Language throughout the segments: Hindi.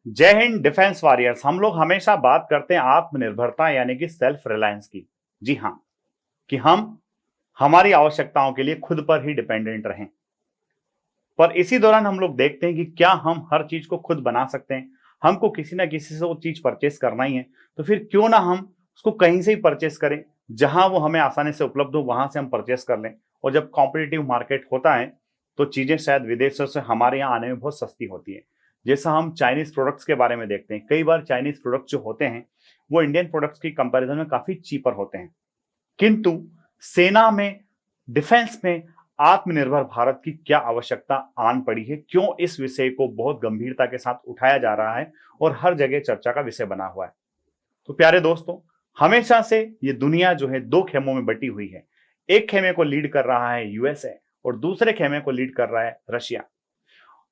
जय हिंद डिफेंस वॉरियर्स। हम लोग हमेशा बात करते हैं आत्मनिर्भरता यानी कि सेल्फ रिलायंस की। जी हाँ, कि हम हमारी आवश्यकताओं के लिए खुद पर ही डिपेंडेंट रहें। पर इसी दौरान हम लोग देखते हैं कि क्या हम हर चीज को खुद बना सकते हैं। हमको किसी ना किसी से वो चीज परचेस करना ही है, तो फिर क्यों ना हम उसको कहीं से ही परचेस करें, जहां वो हमें आसानी से उपलब्ध हो वहां से हम परचेस कर लें। और जब कॉम्पिटिटिव मार्केट होता है तो चीजें शायद विदेशों से हमारे यहाँ आने में बहुत सस्ती होती है। जैसा हम चाइनीज प्रोडक्ट्स के बारे में देखते हैं, कई बार चाइनीज प्रोडक्ट्स जो होते हैं वो इंडियन प्रोडक्ट्स की कंपैरिजन में काफी चीपर होते हैं। किंतु सेना में, डिफेंस में आत्मनिर्भर भारत की क्या आवश्यकता आन पड़ी है, क्यों इस विषय को बहुत गंभीरता के साथ उठाया जा रहा है और हर जगह चर्चा का विषय बना हुआ है। तो प्यारे दोस्तों, हमेशा से ये दुनिया जो है दो खेमों में बटी हुई है। एक खेमे को लीड कर रहा है यूएसए और दूसरे खेमे को लीड कर रहा है रशिया।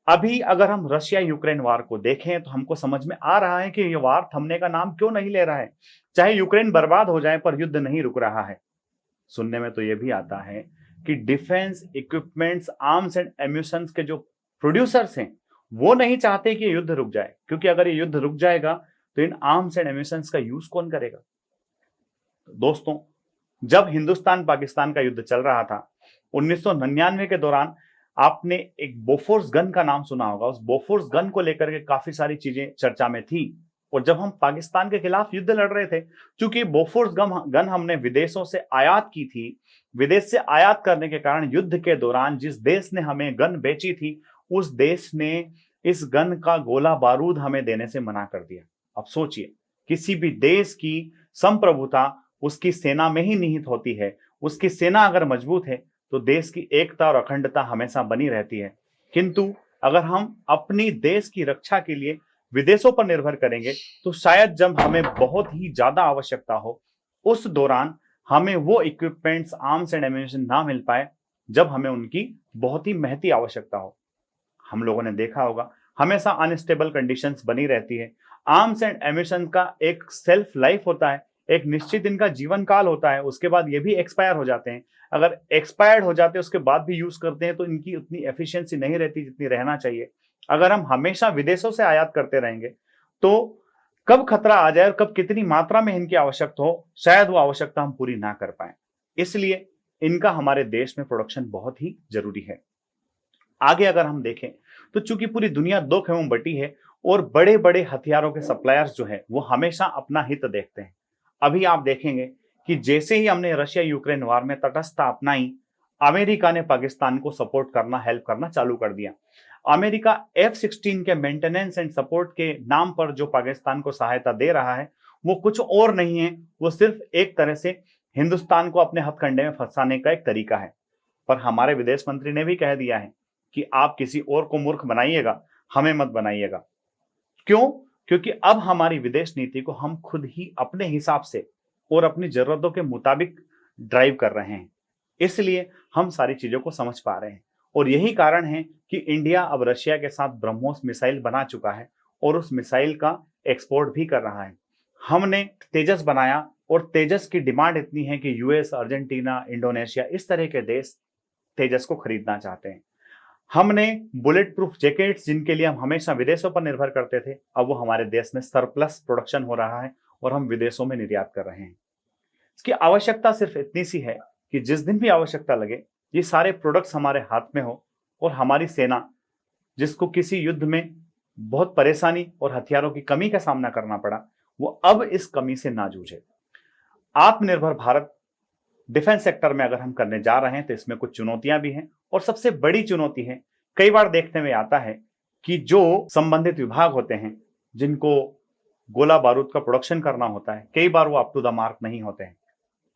अभी अगर हम रशिया यूक्रेन वार को देखें तो हमको समझ में आ रहा है कि ये वार थमने का नाम क्यों नहीं ले रहा है। चाहे यूक्रेन बर्बाद हो जाए पर युद्ध नहीं रुक रहा है। सुनने में तो यह भी आता है कि डिफेंस इक्विपमेंट्स, आर्म्स एंड एम्यूशंस के जो प्रोड्यूसर्स हैं वो नहीं चाहते कि युद्ध रुक जाए, क्योंकि अगर ये युद्ध रुक जाएगा तो इन आर्म्स एंड एम्यूशंस का यूज कौन करेगा। तो दोस्तों, जब हिंदुस्तान पाकिस्तान का युद्ध चल रहा था 1999 के दौरान, आपने एक बोफोर्स गन का नाम सुना होगा। उस बोफोर्स गन को लेकर के काफी सारी चीजें चर्चा में थी। और जब हम पाकिस्तान के खिलाफ युद्ध लड़ रहे थे, क्योंकि बोफोर्स गन हमने विदेशों से आयात की थी, विदेश से आयात करने के कारण युद्ध के दौरान जिस देश ने हमें गन बेची थी उस देश ने इस गन का गोला बारूद हमें देने से मना कर दिया। अब सोचिए, किसी भी देश की संप्रभुता उसकी सेना में ही निहित होती है। उसकी सेना अगर मजबूत है तो देश की एकता और अखंडता हमेशा बनी रहती है। किंतु अगर हम अपनी देश की रक्षा के लिए विदेशों पर निर्भर करेंगे तो शायद जब हमें बहुत ही ज्यादा आवश्यकता हो उस दौरान हमें वो इक्विपमेंट्स, आर्म्स एंड एम्यूनिशन ना मिल पाए जब हमें उनकी बहुत ही महती आवश्यकता हो। हम लोगों ने देखा होगा हमेशा अनस्टेबल कंडीशंस बनी रहती है। आर्म्स एंड एम्यूनिशन का एक सेल्फ लाइफ होता है, एक निश्चित इनका जीवन काल होता है, उसके बाद ये भी एक्सपायर हो जाते हैं। अगर एक्सपायर्ड हो जाते हैं उसके बाद भी यूज करते हैं तो इनकी उतनी एफिशिएंसी नहीं रहती जितनी रहना चाहिए। अगर हम हमेशा विदेशों से आयात करते रहेंगे तो कब खतरा आ जाए और कब कितनी मात्रा में इनकी आवश्यकता हो, शायद वो आवश्यकता हम पूरी ना कर पाए। इसलिए इनका हमारे देश में प्रोडक्शन बहुत ही जरूरी है। आगे अगर हम देखें तो चूंकि पूरी दुनिया दो खेमों में बटी है और बड़े बड़े हथियारों के सप्लायर्स जो है वो हमेशा अपना हित देखते हैं। अभी आप देखेंगे कि जैसे ही हमने रशिया यूक्रेन वार में तटस्थता अपनाई, अमेरिका ने पाकिस्तान को सपोर्ट करना, हेल्प करना चालू कर दिया। अमेरिका F-16 के मेंटेनेंस एंड सपोर्ट के नाम पर जो पाकिस्तान को सहायता दे रहा है वो कुछ और नहीं है, वो सिर्फ एक तरह से हिंदुस्तान को अपने हथकंडे में फंसाने का एक तरीका है। पर हमारे विदेश मंत्री ने भी कह दिया है कि आप किसी और को मूर्ख बनाइएगा, हमें मत बनाइएगा। क्यों? क्योंकि अब हमारी विदेश नीति को हम खुद ही अपने हिसाब से और अपनी जरूरतों के मुताबिक ड्राइव कर रहे हैं। इसलिए हम सारी चीजों को समझ पा रहे हैं और यही कारण है कि इंडिया अब रशिया के साथ ब्रह्मोस मिसाइल बना चुका है और उस मिसाइल का एक्सपोर्ट भी कर रहा है। हमने तेजस बनाया और तेजस की डिमांड इतनी है कि यूएस, अर्जेंटीना, इंडोनेशिया इस तरह के देश तेजस को खरीदना चाहते हैं। हमने बुलेट प्रूफ जैकेट्स, जिनके लिए हम हमेशा विदेशों पर निर्भर करते थे, अब वो हमारे देश में सरप्लस प्रोडक्शन हो रहा है और हम विदेशों में निर्यात कर रहे हैं। इसकी आवश्यकता सिर्फ इतनी सी है कि जिस दिन भी आवश्यकता लगे ये सारे प्रोडक्ट्स हमारे हाथ में हो और हमारी सेना, जिसको किसी युद्ध में बहुत परेशानी और हथियारों की कमी का सामना करना पड़ा, वो अब इस कमी से ना जूझे। आत्मनिर्भर भारत डिफेंस सेक्टर में अगर हम करने जा रहे हैं तो इसमें कुछ चुनौतियां भी हैं और सबसे बड़ी चुनौती है, कई बार देखने में आता है कि जो संबंधित विभाग होते हैं जिनको गोला बारूद का प्रोडक्शन करना होता है, कई बार वो अप टू द मार्क नहीं होते हैं,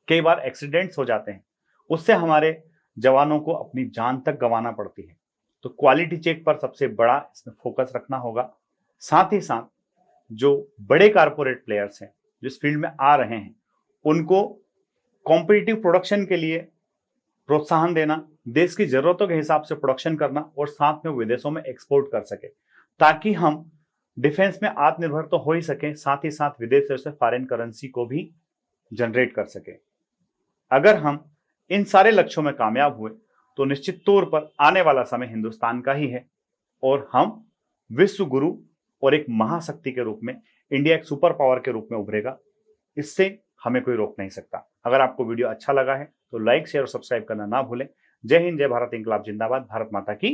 कई बार एक्सीडेंट्स हो जाते हैं, उससे हमारे जवानों को अपनी जान तक गंवाना पड़ती है। तो क्वालिटी चेक पर सबसे बड़ा इसमें फोकस रखना होगा। साथ ही साथ जो बड़े कारपोरेट प्लेयर्स हैं जो इस फील्ड में आ रहे हैं उनको कॉम्पिटिटिव प्रोडक्शन के लिए प्रोत्साहन देना, देश की जरूरतों के हिसाब से प्रोडक्शन करना और साथ में विदेशों में एक्सपोर्ट कर सके, ताकि हम डिफेंस में आत्मनिर्भर तो हो ही सके, साथ ही साथ विदेशों से फॉरेन करेंसी को भी जनरेट कर सके। अगर हम इन सारे लक्ष्यों में कामयाब हुए तो निश्चित तौर पर आने वाला समय हिंदुस्तान का ही है और हम विश्व गुरु और एक महाशक्ति के रूप में इंडिया एक सुपर पावर के रूप में उभरेगा। इससे हमें कोई रोक नहीं सकता। अगर आपको वीडियो अच्छा लगा है तो लाइक शेयर और सब्सक्राइब करना ना भूलें। जय हिंद, जय भारत, इंकलाब जिंदाबाद, भारत माता की